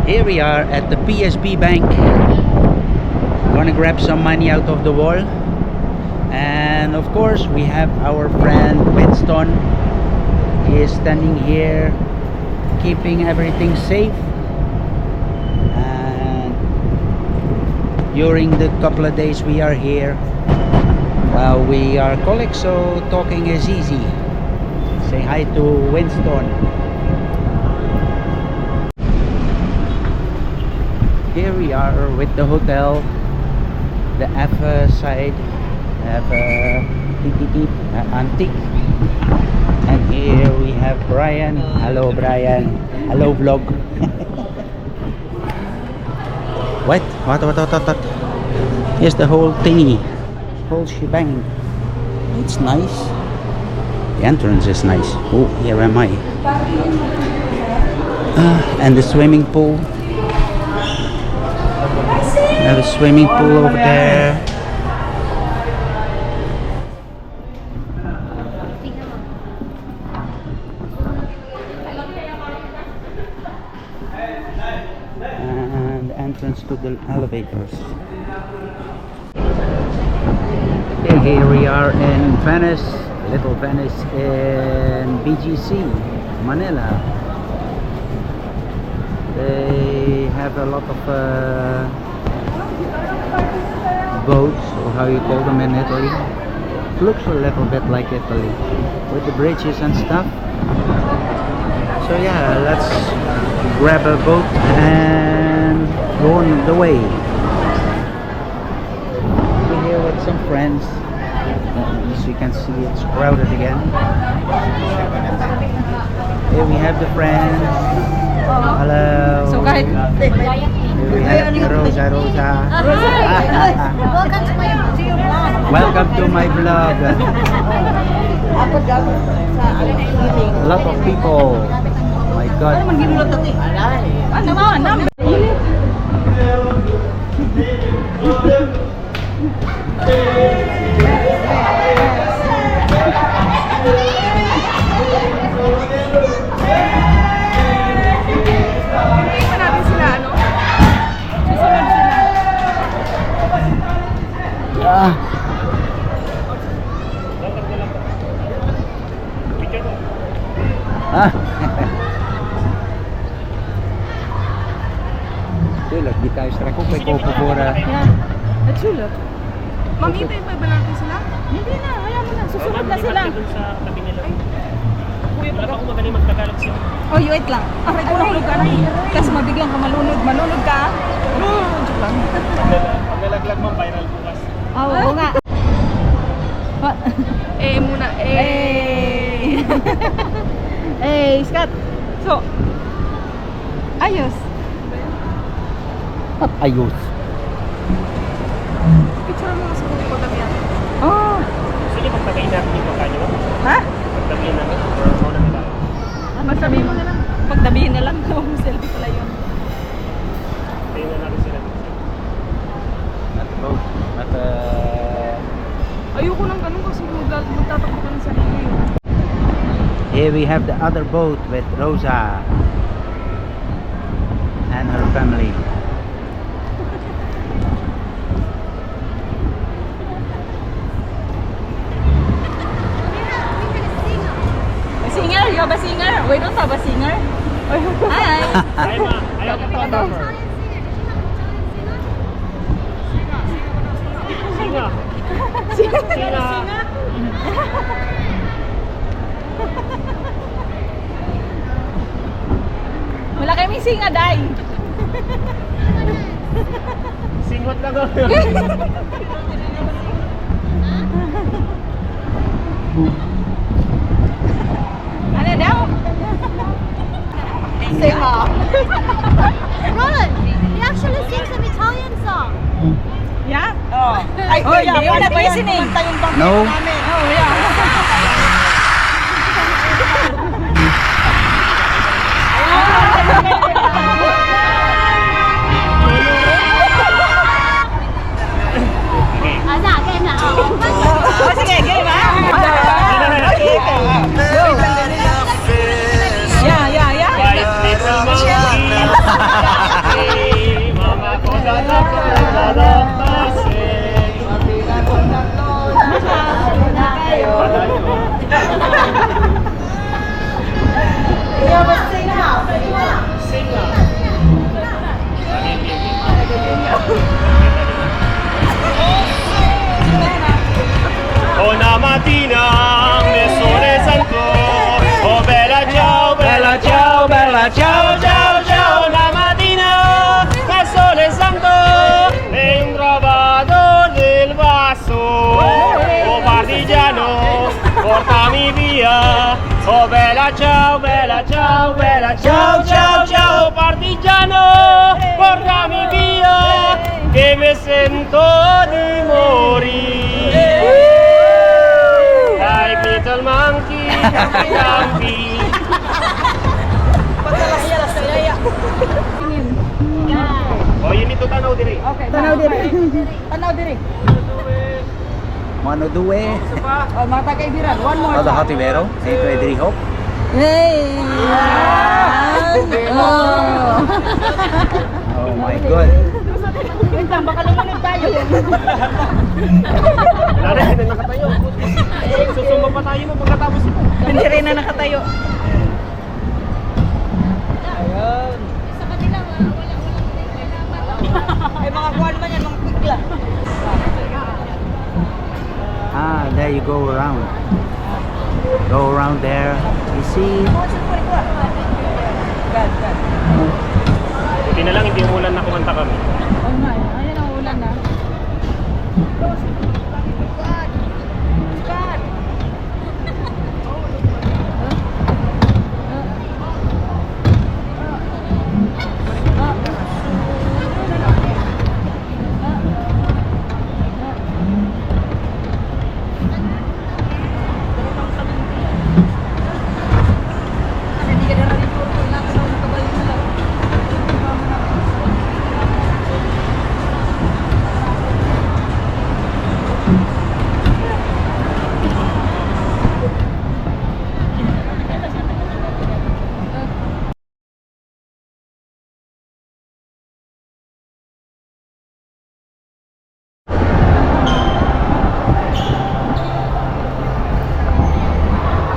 Here we are at the PSB Bank. Gonna grab some money out of the wall. And of course we have our friend Winston. He is standing here keeping everything safe. And during the couple of days we are here, we are colleagues, so talking is easy. Say hi to Winston. Here we are with the hotel, the F side, have Antique, and here we have Brian. Hello Brian, hello vlog. What? Here's the whole thingy, whole shebang. It's nice. The entrance is nice. Oh, here am I. And the swimming pool. There's a swimming pool over there. And the entrance to the elevators. Okay, here we are in Venice, Little Venice in BGC, Manila. They have a lot of boats, or how you call them in Italy. It looks a little bit like Italy with the bridges and stuff. So yeah, let's grab a boat and go on the way. We're here with some friends. As you can see, it's crowded again. Here we have the friends. Hello. So kahit Here we have Rosa. Welcome to my vlog. A lot of people. Oh my God. Tuurlijk, die thuis trek ook weer kopen voor... Ja, natuurlijk. Ma'am, hintay pa ba natin sila? Hindi na, wala mo na. Susunod na sila. Sa tabi nila. Kuya, wala pa akong magaling magtagalog siya. Oh, wait lang. Aray ko lang lugar. Kasi mabiglang ka malunod. Malunod ka. Joke lang. Pag nalaglag mo, viral bukas. Oo nga. Muna. Scott. So, ayos. At ayos. Picture mo sa kuko dami yan. Oh. Sige, pagtagayin natin yung baka nyo. Ha? Pagtabihin natin. Or mo na nila. Magsabihin mo na lang. Pagtabihin na lang. Selfie pala yun. Tingnan na natin sila. Ayoko nang ganun kasi magtatakbo ka ng sarili. Here we have the other boat with Rosa and her family. Singer? You have a singer? We don't have a singer. Hi! Hi, ma. I have a photographer. Singa. Singa. Wala kami singa, day. Singot na ko. Ano daw? Singa. Roland, he actually sings an Italian song. Yeah? Oh. Ay, hindi. Wala pa yan. No? Oh, yeah. Sige, game ha? Yeah. Little monkey. Una mattina nel sole santo, oh bella ciao, bella ciao, bella ciao, ciao, ciao. Una mattina nel sole santo e un trovador del vaso, oh partigiano, portami via. Oh bella ciao, bella ciao, bella ciao, ciao, ciao, partigiano, portami via, che mi sento di morire. Like little monkey, campi. Oh, yun ito tanaw diri. Tanaw diri. Tanaw diri. Mano duwe. Oh, mga tagaibiran. One more. Ada hativero. Dito ay diri hop. Hey! Oh! Oh my god. Wait lang, baka lumunod tayo. Wala na, hindi na nakatayo. Susumba pa tayo mo pagkatapos ito. Hindi rin na nakatayo. Sa kanila, Ay, mga kuwan man yan, mga pigla. Ah, there you go around. Go around there. You see? Buti na lang hindi umulan na kumanta kami. Oh my, ayan ang ulan na.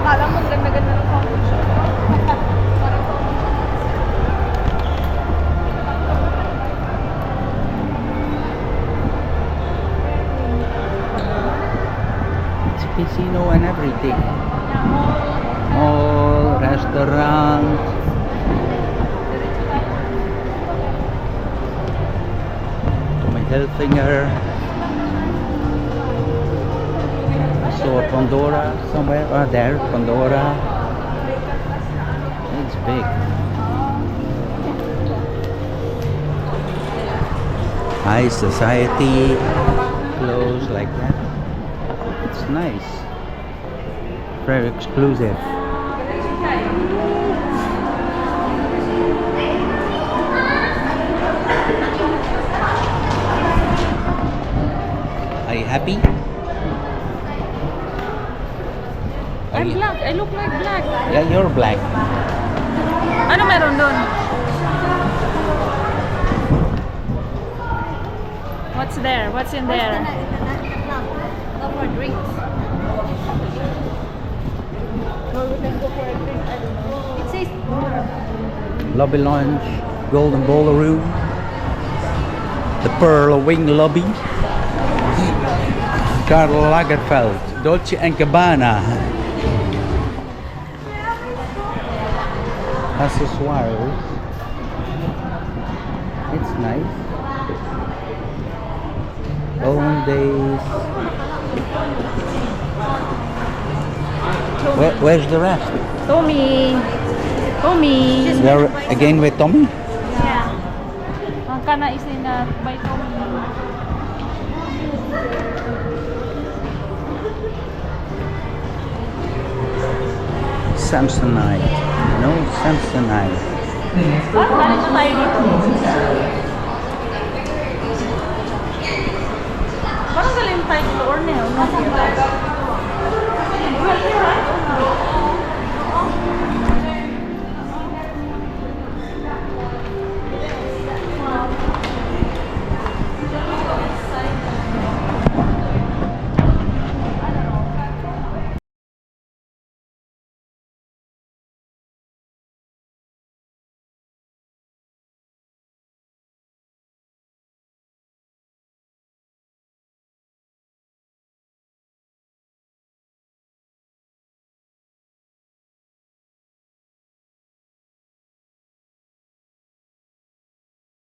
Akala mo, ganda-ganda ng coffee shop. It's casino and everything. Mall, restaurant. Tommy Hilfiger. I saw Pandora somewhere. Oh, there, Pandora. It's big. High society clothes like that. It's nice. Very exclusive. Are you happy? Are I'm you- black. I look like black. Yeah, you're black. Ano meron doon? What's there? What's in there? Go for drinks. It says Lobby Lounge, Golden Ballroom, the Pearl Wing Lobby, Karl Lagerfeld, Dolce & Gabbana, accessoires. It's nice. Own days. Where's the rest? Tommy. Tommy. They're again with Tommy? Yeah. Ang kana is in by Tommy. Samsonite. No, Samsonite. Parang galing na tayo dito. Parang galing tayo dito or no? Well, you're right.